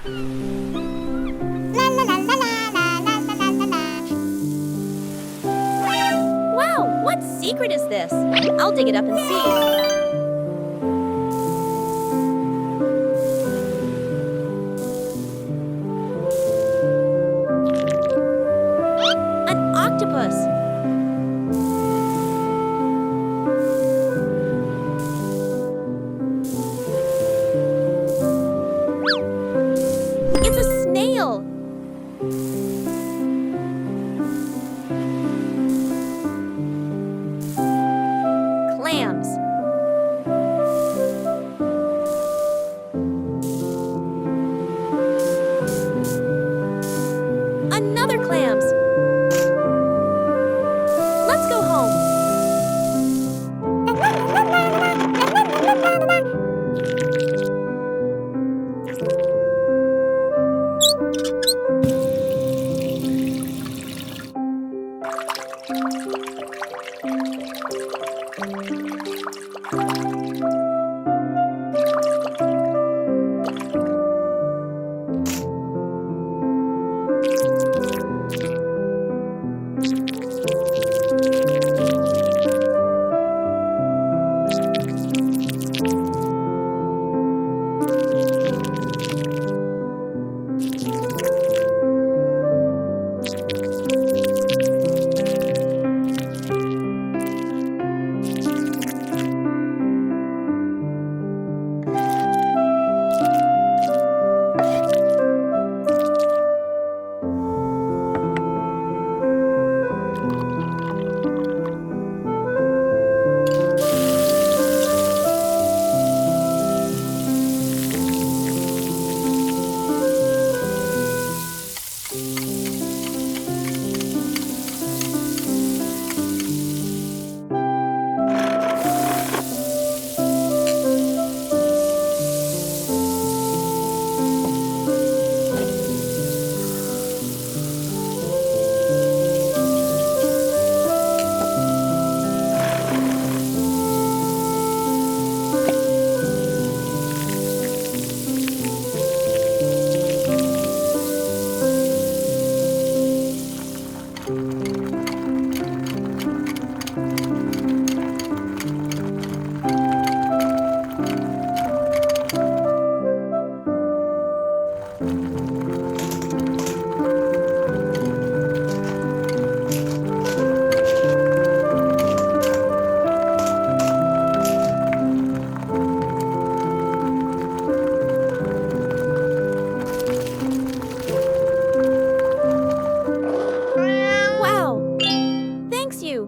Wow, what secret is this? I'll dig it up and see. An octopus. It's a snail. Clams. Another clams. Let's go home. Wow. Thanks you.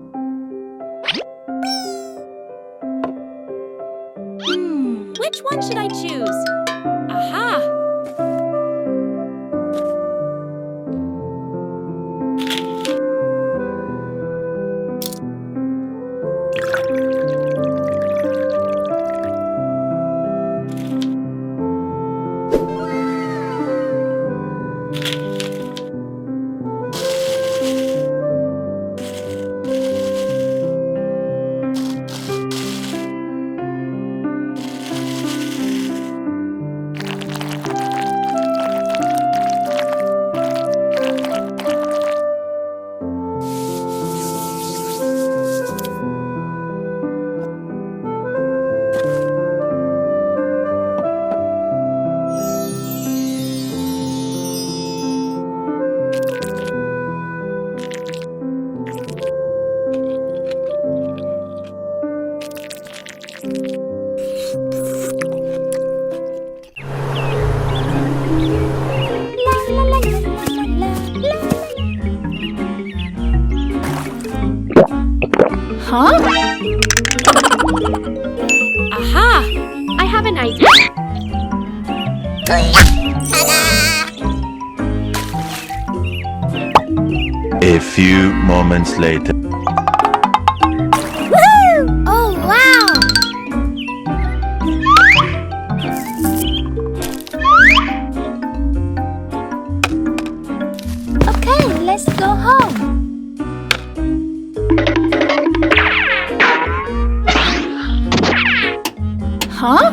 Which one should I choose? Aha! Huh? Aha! I have an idea. A few moments later. Woo! Oh, wow! Okay, let's go home. Huh?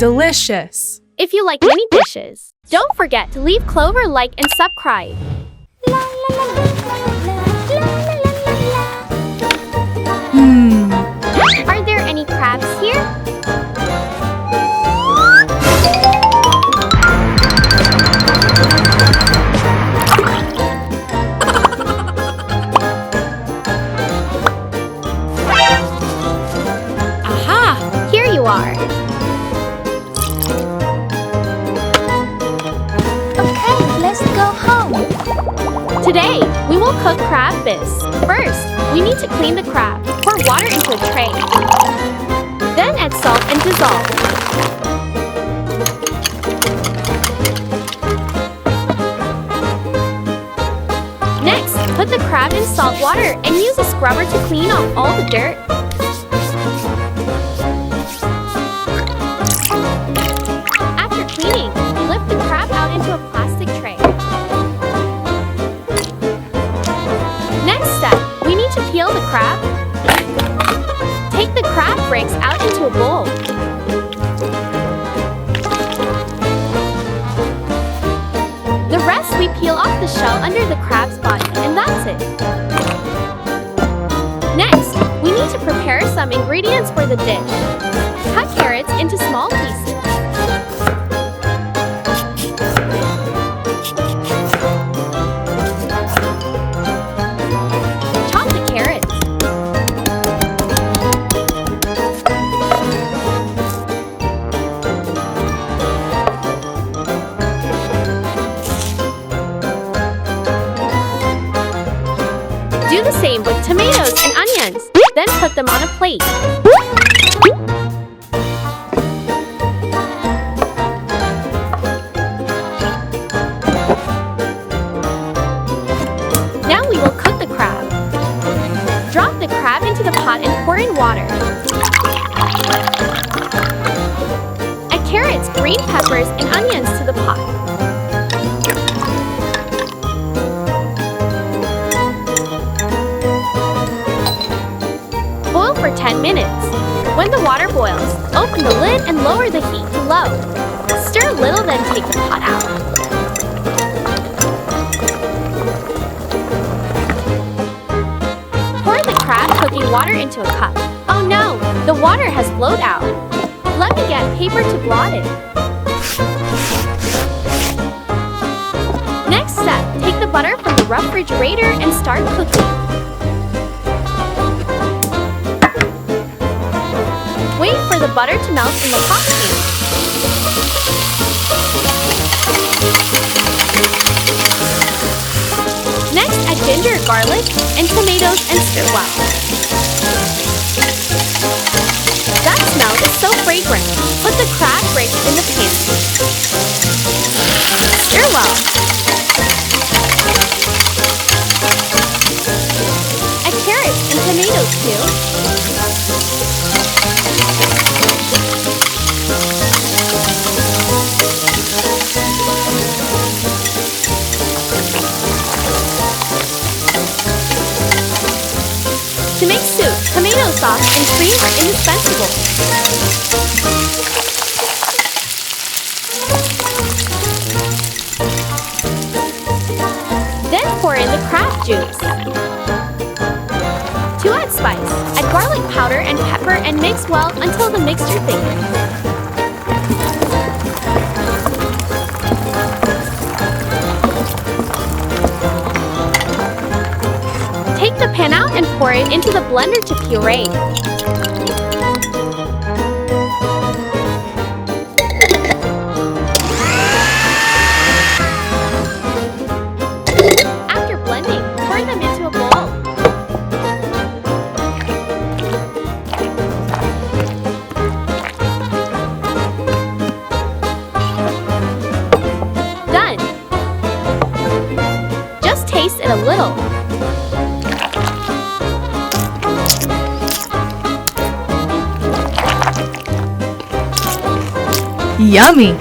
delicious. If you like mini dishes, don't forget to leave Clover like and subscribe. Are there any crabs here? Aha! Here you are. Okay, let's go home. Today, we will cook crab bisque. First, we need to clean the crab. Pour water into a tray. Then add salt and dissolve. Next, put the crab in salt water and use a scrubber to clean off all the dirt. After cleaning, lift the crab out into a plastic tray. Next step, we need to peel the crab. Take the crab breaks out into a bowl. The rest we peel off the shell under the crab's body, and that's it. Next, we need to prepare some ingredients for the dish. Cut carrots into small pieces. Chop the carrots. Do the same with tomatoes and onions, then put them on a plate. Now we will cook the crab. Drop the crab into the pot and pour in water. Add carrots, green peppers, and onions to the pot. Boil for 10 minutes. When the water boils, open the lid and lower the heat to low. Stir a little, then take the pot out. Pour the crab cooking water into a cup. Oh no, the water has flowed out. Let me get paper to blot it. Next step, take the butter from the refrigerator and start cooking. Wait for the butter to melt in the hot pan. Next, add ginger, garlic, and tomatoes and stir well. That smell is so fragrant. Put the crab breaks in the pan. Stir well. Add carrots and tomatoes too. To make soup, tomato sauce and cream are indispensable. Then pour in the crab juice. To add spice, add garlic powder and pepper and mix well until the mixture thickens. Take the pan out and pour it into the blender to puree. After blending, pour them into a bowl. Done. Just taste it a little. Yummy!